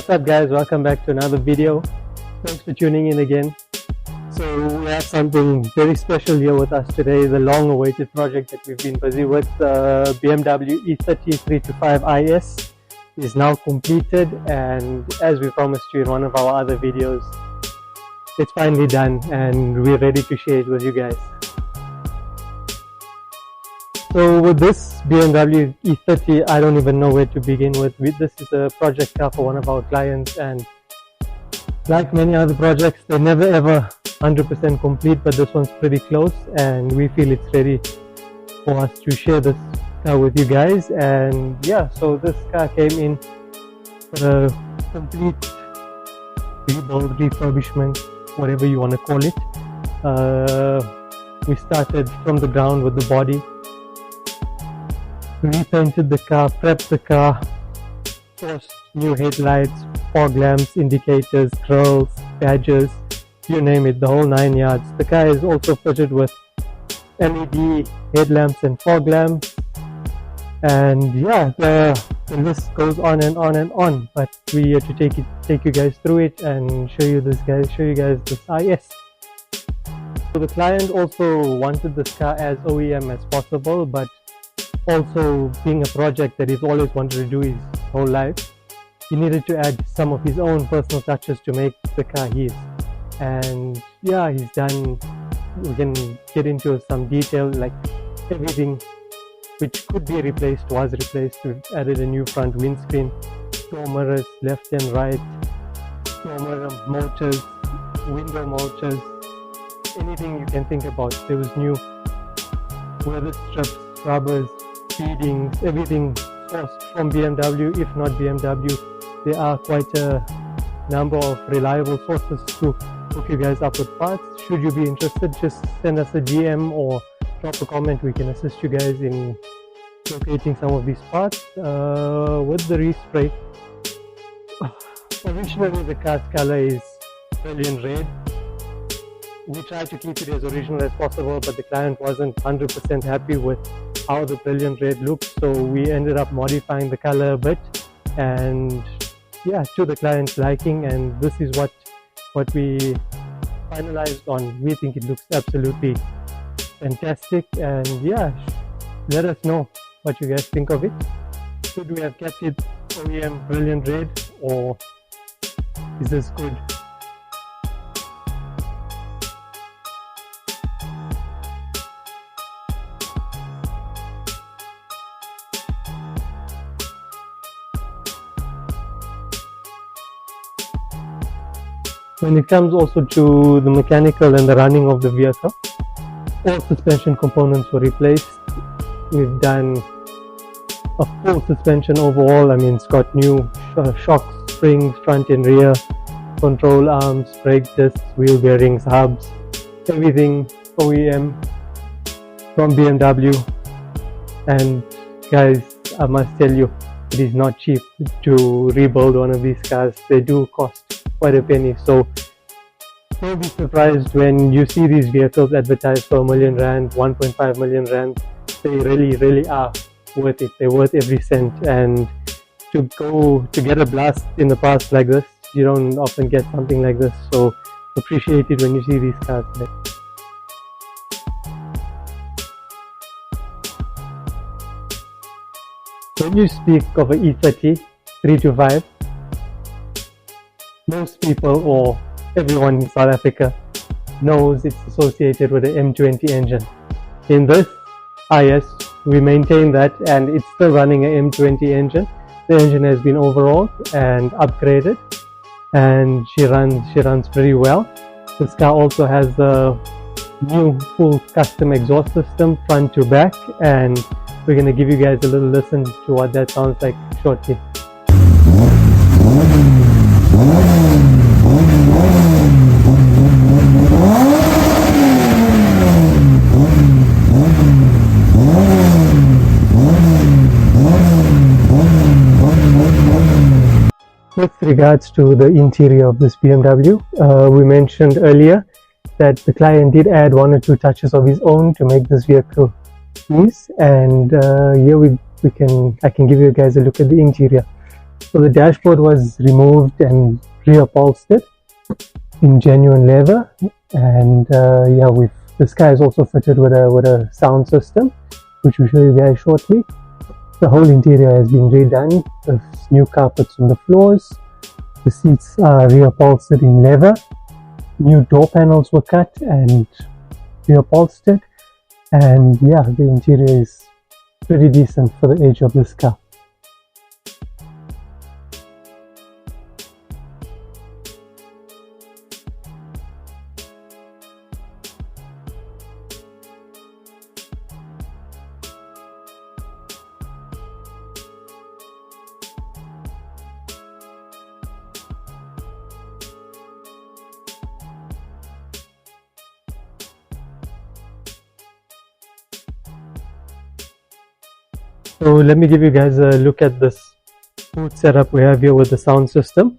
What's up guys, welcome back to another video. Thanks for tuning in again. So we have something very special here with us today, the long awaited project that we've been busy with. BMW E30 325is is now completed, and as we promised you in one of our other videos, it's finally done and we're ready to share it with you guys. So with this BMW E30, I don't even know where to begin with. This is a project car for one of our clients, and like many other projects, they're never ever 100% complete, but this one's pretty close and we feel it's ready for us to share this car with you guys. And yeah, so this car came in for a complete rebuild, refurbishment, whatever you want to call it. We started from the ground with the body, repainted the car, prepped the car, sourced new headlights, fog lamps, indicators, grills, badges, you name it, the whole 9 yards. The car is also fitted with LED headlamps and fog lamps, and yeah, the list goes on and on and on, but we are to take you guys through it and show you guys this IS. So the client also wanted this car as OEM as possible, but also being a project that he's always wanted to do his whole life, he needed to add some of his own personal touches to make the car his. And yeah, he's done. We can get into some detail, like everything which could be replaced was replaced. We added a new front windscreen, door mirrors left and right, door mirror motors, window motors, anything you can think about. There was new weather strips, rubbers, feedings, everything sourced from BMW. If not BMW, there are quite a number of reliable sources to hook you guys up with parts. Should you be interested, just send us a DM or drop a comment. We can assist you guys in locating some of these parts. With the respray, originally the car's color is brilliant red. We tried to keep it as original as possible, but the client wasn't 100% happy with how the brilliant red looked, so we ended up modifying the color a bit, and yeah, to the client's liking, and this is what we finalized on. We think it looks absolutely fantastic, and yeah, let us know what you guys think of it. Should we have kept it OEM brilliant red, or is this good? When it comes also to the mechanical and the running of the vehicle, all suspension components were replaced. We've done a full suspension overhaul. I mean, it's got new shocks, springs, front and rear, control arms, brake discs, wheel bearings, hubs, everything OEM from BMW. And guys, I must tell you, it is not cheap to rebuild one of these cars. They do cost quite a penny, so don't be surprised when you see these vehicles advertised for R1 million, 1.5 million rand. They really are worth it. They're worth every cent, and to get a blast in the past like this, you don't often get something like this, so appreciate it when you see these cars. When you speak of an E30 325, most people or everyone in South Africa knows it's associated with the M20 engine. In this IS, we maintain that, and it's still running an M20 engine. The engine has been overhauled and upgraded, and she runs pretty well. This car also has a new full custom exhaust system front to back, and we're going to give you guys a little listen to what that sounds like shortly. With regards to the interior of this BMW, we mentioned earlier that the client did add 1 or 2 touches of his own to make this vehicle his, and here I can give you guys a look at the interior. So the dashboard was removed and reupholstered in genuine leather, and yeah, this car is also fitted with a sound system, which we'll show you guys shortly. The whole interior has been redone. There's new carpets on the floors. The seats are reupholstered in leather. New door panels were cut and reupholstered, and yeah, the interior is pretty decent for the age of this car. So let me give you guys a look at this boot setup we have here with the sound system.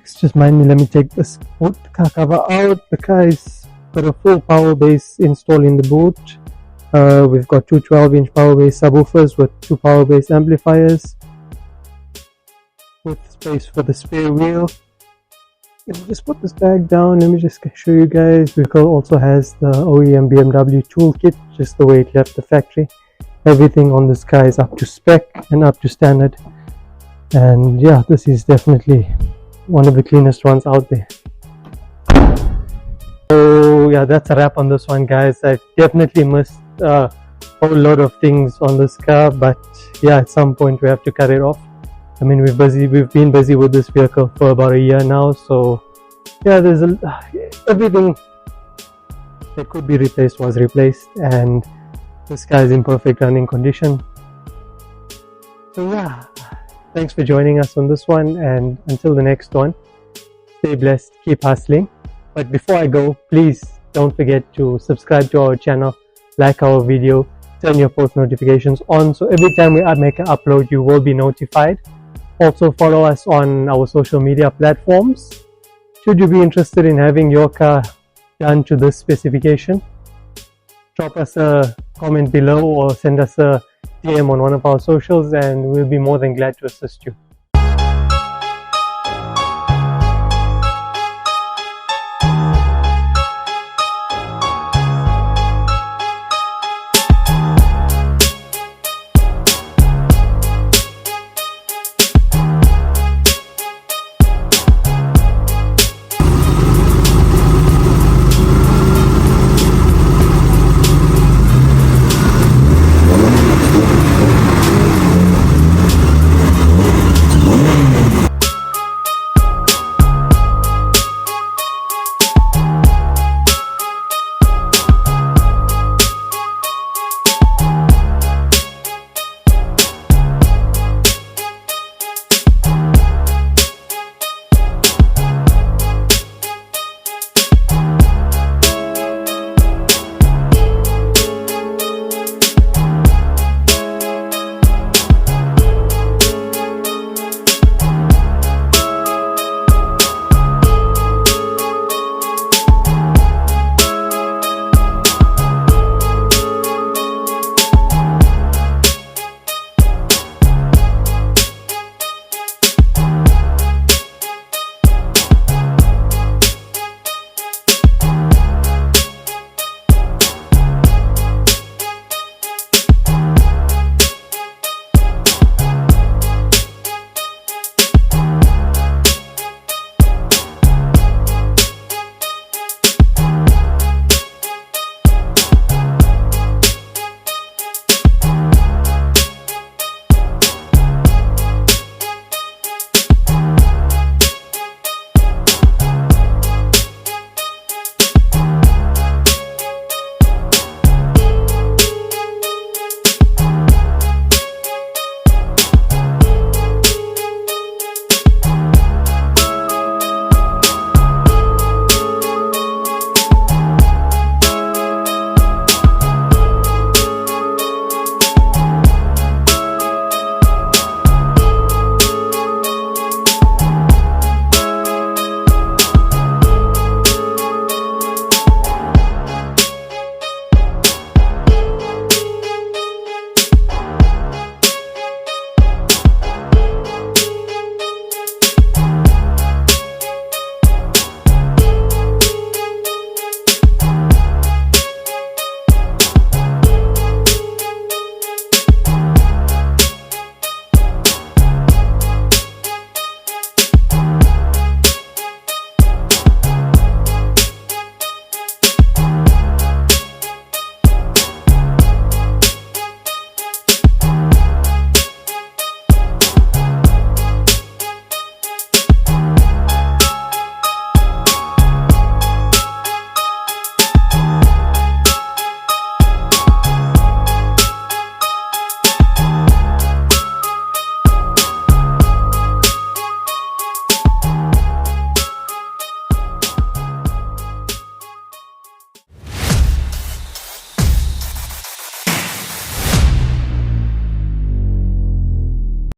Just mind me, let me take this boot car cover out. The car is got a full power base installed in the boot. We've got two 12-inch power base subwoofers with two power base amplifiers, with space for the spare wheel. Just put this bag down. Let me just show you guys. The vehicle also has the OEM BMW toolkit, just the way it left the factory. Everything on this car is up to spec and up to standard, and yeah, this is definitely one of the cleanest ones out there. So yeah, that's a wrap on this one, guys. I definitely missed a whole lot of things on this car, but yeah, at some point we have to cut it off. I mean, we've been busy with this vehicle for about a year now, so yeah, there's everything that could be replaced was replaced, and this car is in perfect running condition. So yeah, thanks for joining us on this one, and until the next one, stay blessed, keep hustling. But before I go, please don't forget to subscribe to our channel, like our video, turn your post notifications on, so every time we make an upload you will be notified. Also follow us on our social media platforms. Should you be interested in having your car done to this specification, drop us a comment below or send us a DM on one of our socials, and we'll be more than glad to assist you.